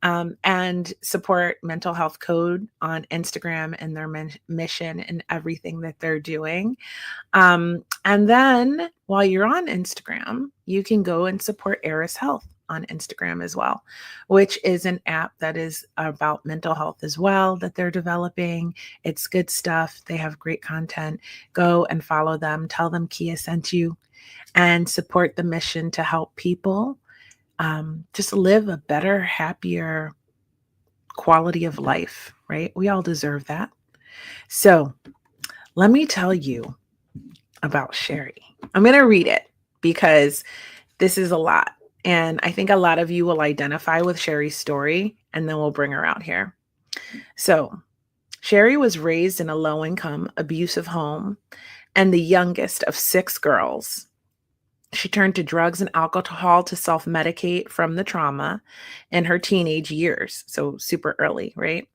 and support Mental Health Code on Instagram and their mission and everything that they're doing. And then while you're on Instagram, you can go and support Eris Health on Instagram as well, which is an app that is about mental health as well that they're developing. It's good stuff. They have great content. Go and follow them. Tell them Kia sent you and support the mission to help people just live a better, happier quality of life, right? We all deserve that. So let me tell you about Sherri. I'm going to read it because this is a lot. And I think a lot of you will identify with Sherri's story, and then we'll bring her out here. So Sherri was raised in a low-income, abusive home and the youngest of 6 girls. She turned to drugs and alcohol to self-medicate from the trauma in her teenage years, so super early, right?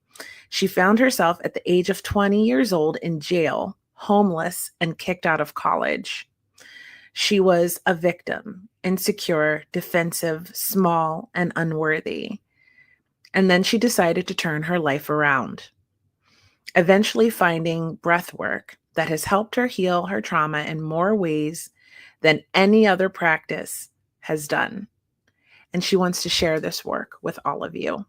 She found herself at the age of 20 years old in jail, homeless, and kicked out of college. She was a victim, insecure, defensive, small, and unworthy. And then she decided to turn her life around, eventually finding breathwork that has helped her heal her trauma in more ways than any other practice has done. And she wants to share this work with all of you.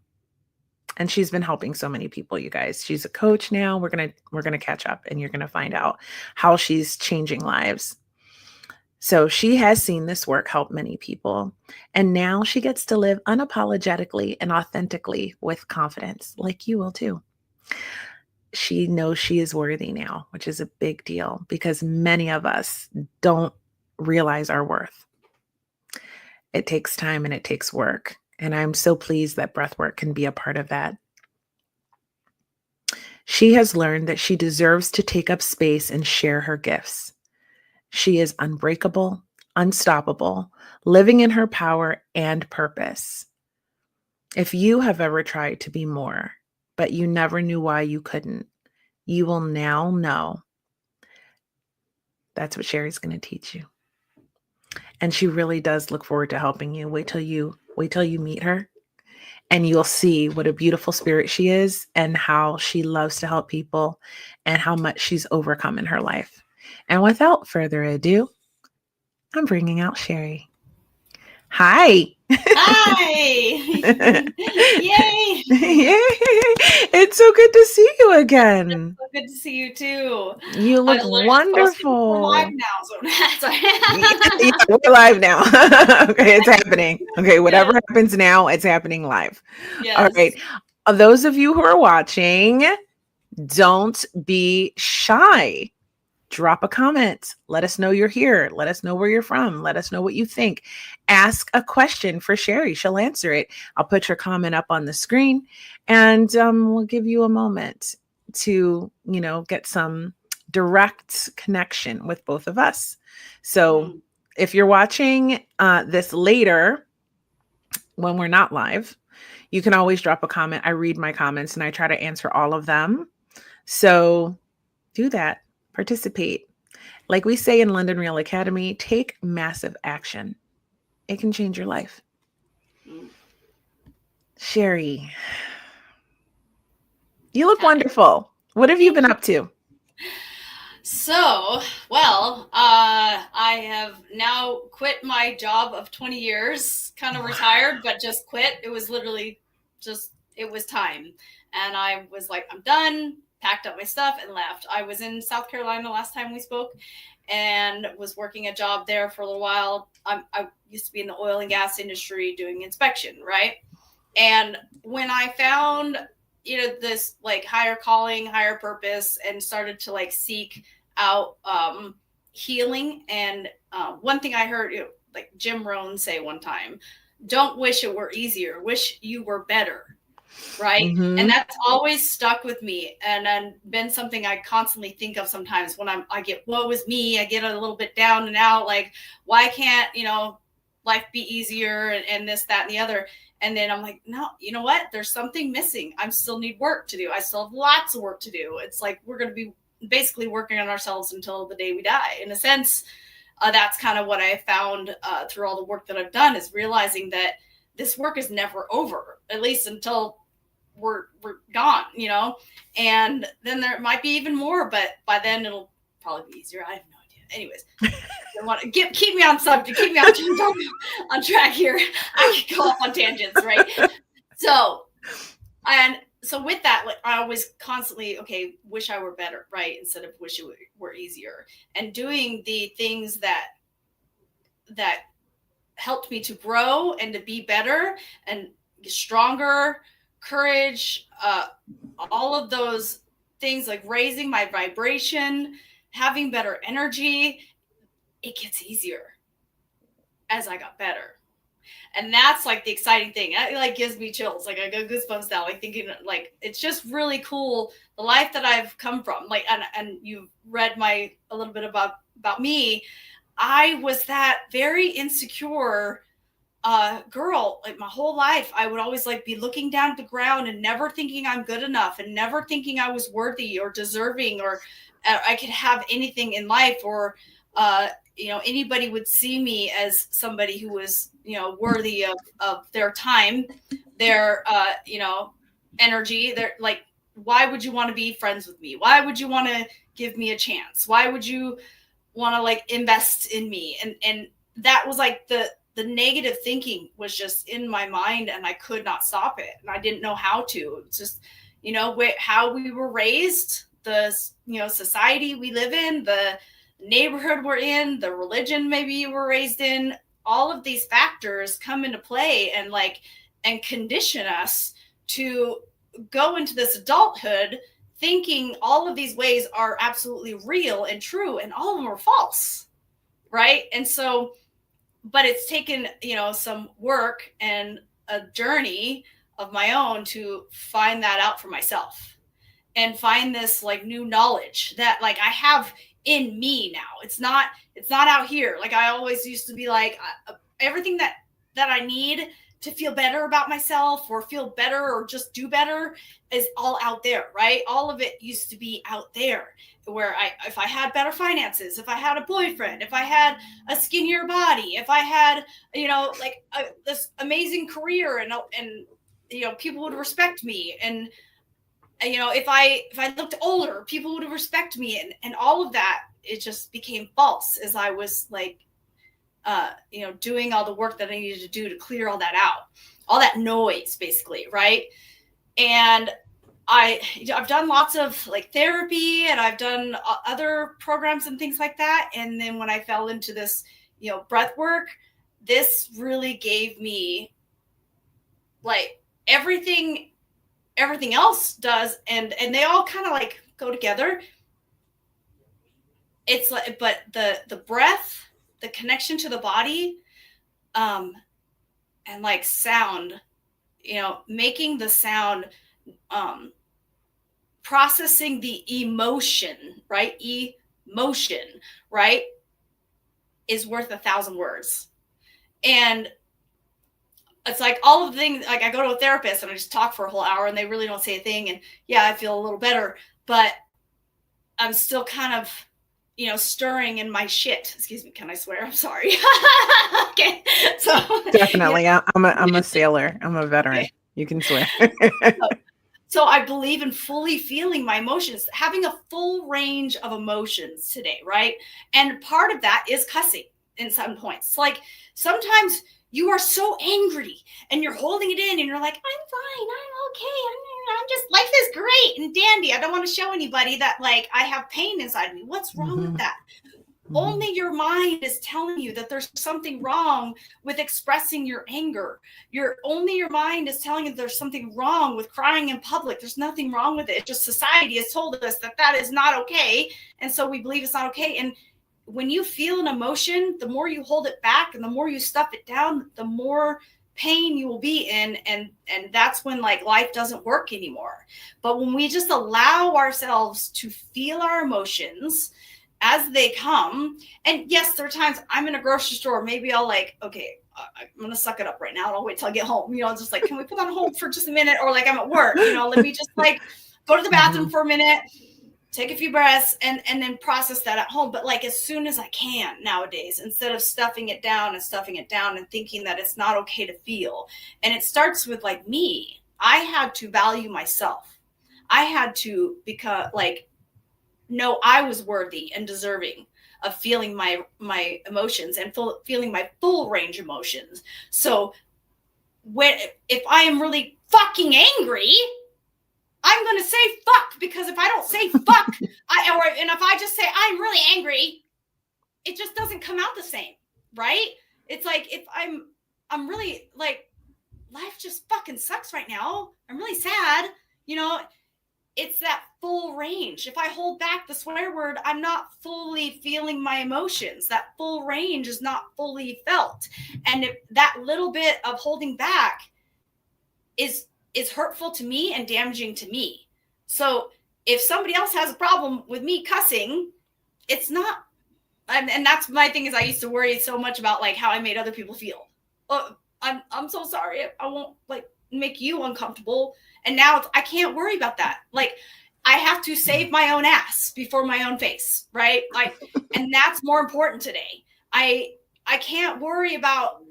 And she's been helping so many people, you guys. She's a coach now. We're going to catch up and you're going to find out how she's changing lives. So she has seen this work help many people. And now she gets to live unapologetically and authentically with confidence, like you will too. She knows she is worthy now, which is a big deal because many of us don't realize our worth. It takes time and it takes work. And I'm so pleased that breathwork can be a part of that. She has learned that she deserves to take up space and share her gifts. She is unbreakable, unstoppable, living in her power and purpose. If you have ever tried to be more, but you never knew why you couldn't, you will now know. That's what Sherri's going to teach you. And she really does look forward to helping you. Wait till you meet her and you'll see what a beautiful spirit she is and how she loves to help people and how much she's overcome in her life. And without further ado, I'm bringing out Sherri. Hi. Hi. Yay. Yay. It's so good to see you again. It's so good to see you too. You look wonderful. We're live now, so yeah, we're live now. Okay, it's happening. Okay, whatever happens now, it's happening live. Yes. All right. Those of you who are watching, don't be shy. Drop a comment. Let us know you're here. Let us know where you're from. Let us know what you think. Ask a question for Sherri. She'll answer it. I'll put your comment up on the screen and we'll give you a moment to, get some direct connection with both of us. So if you're watching this later, when we're not live, you can always drop a comment. I read my comments and I try to answer all of them. So do that. Participate. Like we say in London Real Academy, take massive action. It can change your life. Sherri, you look wonderful. What have you been up to? So, well, I have now quit my job of 20 years, kind of retired, but just quit. It was literally it was time. And I was like, I'm done. Packed up my stuff and left. I was in South Carolina last time we spoke and was working a job there for a little while. I used to be in the oil and gas industry doing inspection, right? And when I found, this like higher calling, higher purpose and started to like seek out healing. And one thing I heard, like Jim Rohn say one time, don't wish it were easier, wish you were better. Right. Mm-hmm. And that's always stuck with me and been something I constantly think of sometimes when I get woe is me. I get a little bit down and out, like, why can't, life be easier and this, that, and the other. And then I'm like, no, you know what? There's something missing. I still need work to do. I still have lots of work to do. It's like we're going to be basically working on ourselves until the day we die. In a sense, that's kind of what I found through all the work that I've done is realizing that this work is never over, at least until we're gone, you know? And then there might be even more, but by then it'll probably be easier. I have no idea. Anyways, I want to keep me on subject, keep me on track here. I could go off on tangents, right? So with that, like, I always constantly, okay, wish I were better, right? Instead of wish it were easier, and doing the things that helped me to grow and to be better and get stronger, courage, all of those things, like raising my vibration, having better energy. It gets easier as I got better. And that's like the exciting thing. It like gives me chills. Like I got goosebumps now, like thinking, like, it's just really cool, the life that I've come from. Like, and you've read a little bit about me. I was that very insecure girl. Like my whole life, I would always like be looking down at the ground and never thinking I'm good enough, and never thinking I was worthy or deserving, or I could have anything in life, or anybody would see me as somebody who was, worthy of their time, their energy. They're like, why would you want to be friends with me? Why would you want to give me a chance? Why would you want to like invest in me? And that was like the negative thinking was just in my mind, and I could not stop it, and I didn't know how to. It's just, how we were raised, the society we live in, the neighborhood we're in, the religion maybe you were raised in. All of these factors come into play and condition us to go into this adulthood thinking all of these ways are absolutely real and true, and all of them are false, right? And so, but it's taken, some work and a journey of my own to find that out for myself, and find this like new knowledge that like I have in me now. It's not out here. Like I always used to be like, everything that I need to feel better about myself, or feel better, or just do better, is all out there, right? All of it used to be out there, where if I had better finances, if I had a boyfriend, if I had a skinnier body, if I had, this amazing career, and people would respect me, and if I looked older, people would respect me, and all of that, it just became false as I was like, doing all the work that I needed to do to clear all that out, all that noise, basically, right? And I've done lots of like therapy, and I've done other programs and things like that. And then when I fell into this, breath work, this really gave me like everything else does, and they all kind of like go together. It's like, but the breath, the connection to the body, and like sound, making the sound, processing the emotion, right? Emotion, right? Is worth 1,000 words. And it's like all of the things, like I go to a therapist and I just talk for a whole hour, and they really don't say a thing. And yeah, I feel a little better, but I'm still kind of, stirring in my shit. Excuse me. Can I swear? I'm sorry. Okay. So definitely. I'm a sailor. I'm a veteran. Okay. You can swear. So I believe in fully feeling my emotions, having a full range of emotions today, right? And part of that is cussing in some points. Like sometimes you are so angry and you're holding it in, and you're like, I'm fine, I'm okay, I'm just, life is great and dandy. I don't want to show anybody that like I have pain inside me. What's wrong with that? Only your mind is telling you that there's something wrong with expressing your anger. Your mind is telling you there's something wrong with crying in public. There's nothing wrong with it. It's just society has told us that is not okay. And so we believe it's not okay. And when you feel an emotion, the more you hold it back and the more you stuff it down, the more pain you will be in. And that's when like life doesn't work anymore. But when we just allow ourselves to feel our emotions as they come, and yes, there are times I'm in a grocery store, maybe I'll like, okay, I'm going to suck it up right now, and I'll wait till I get home. Just like, can we put on hold for just a minute? Or like I'm at work, let me just like go to the bathroom for a minute. take a few breaths and then process that at home. But like as soon as I can nowadays, instead of stuffing it down and thinking that it's not okay to feel. And it starts with like me. I had to value myself. I had to know I was worthy and deserving of feeling my emotions and feeling my full range of emotions. So if I am really fucking angry, I'm going to say fuck, because if I don't say fuck, and if I just say I'm really angry, it just doesn't come out the same, right? It's like if I'm really like, life just fucking sucks right now. I'm really sad. It's that full range. If I hold back the swear word, I'm not fully feeling my emotions. That full range is not fully felt. And if that little bit of holding back is hurtful to me and damaging to me. So if somebody else has a problem with me cussing, it's not, and that's my thing, is I used to worry so much about like how I made other people feel. Oh, I'm so sorry. I won't like make you uncomfortable. And now I can't worry about that. Like I have to save my own ass before my own face, right? Like, and that's more important today. I can't worry about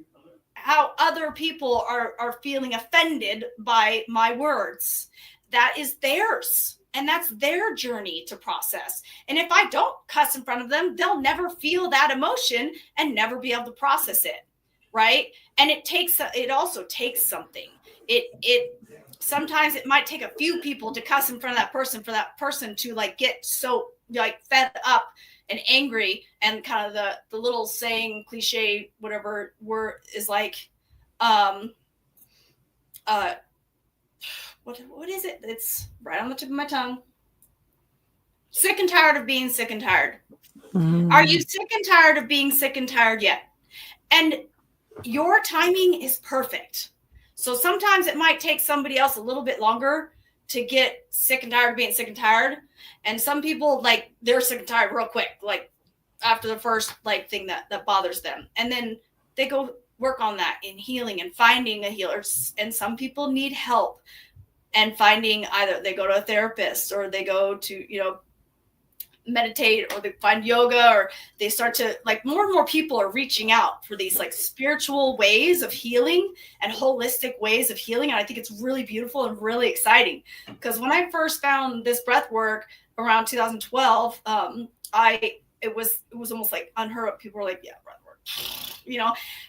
how other people are feeling offended by my words. That is theirs. And that's their journey to process. And if I don't cuss in front of them, they'll never feel that emotion and never be able to process it. Right. And it also takes something. Sometimes it might take a few people to cuss in front of that person for that person to like get so like fed up and angry, and kind of the little saying, cliche, whatever word is like, what is it? It's right on the tip of my tongue. Sick and tired of being sick and tired. Are you sick and tired of being sick and tired yet? And your timing is perfect. So sometimes it might take somebody else a little bit longer to get sick and tired of being sick and tired. And some people, like, they're sick and tired real quick, like after the first like thing that bothers them. And then they go work on that in healing and finding a healer. And some people need help and finding, either they go to a therapist or they go to, meditate, or they find yoga, or they start to like, more and more people are reaching out for these like spiritual ways of healing and holistic ways of healing. And I think it's really beautiful and really exciting, because when I first found this breath work around 2012, it was almost like unheard of. People were like, yeah, breath work,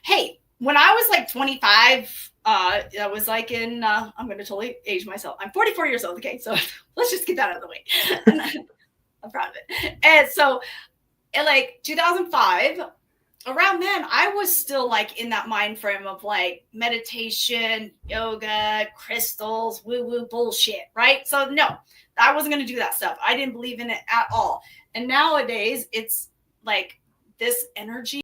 hey, when I was like 25, I was like in, I'm going to totally age myself. I'm 44 years old. Okay. So let's just get that out of the way. I'm proud of it. And so in like 2005, around then, I was still like in that mind frame of like meditation, yoga, crystals, woo-woo bullshit, right? So no, I wasn't going to do that stuff. I didn't believe in it at all. And nowadays, it's like this energy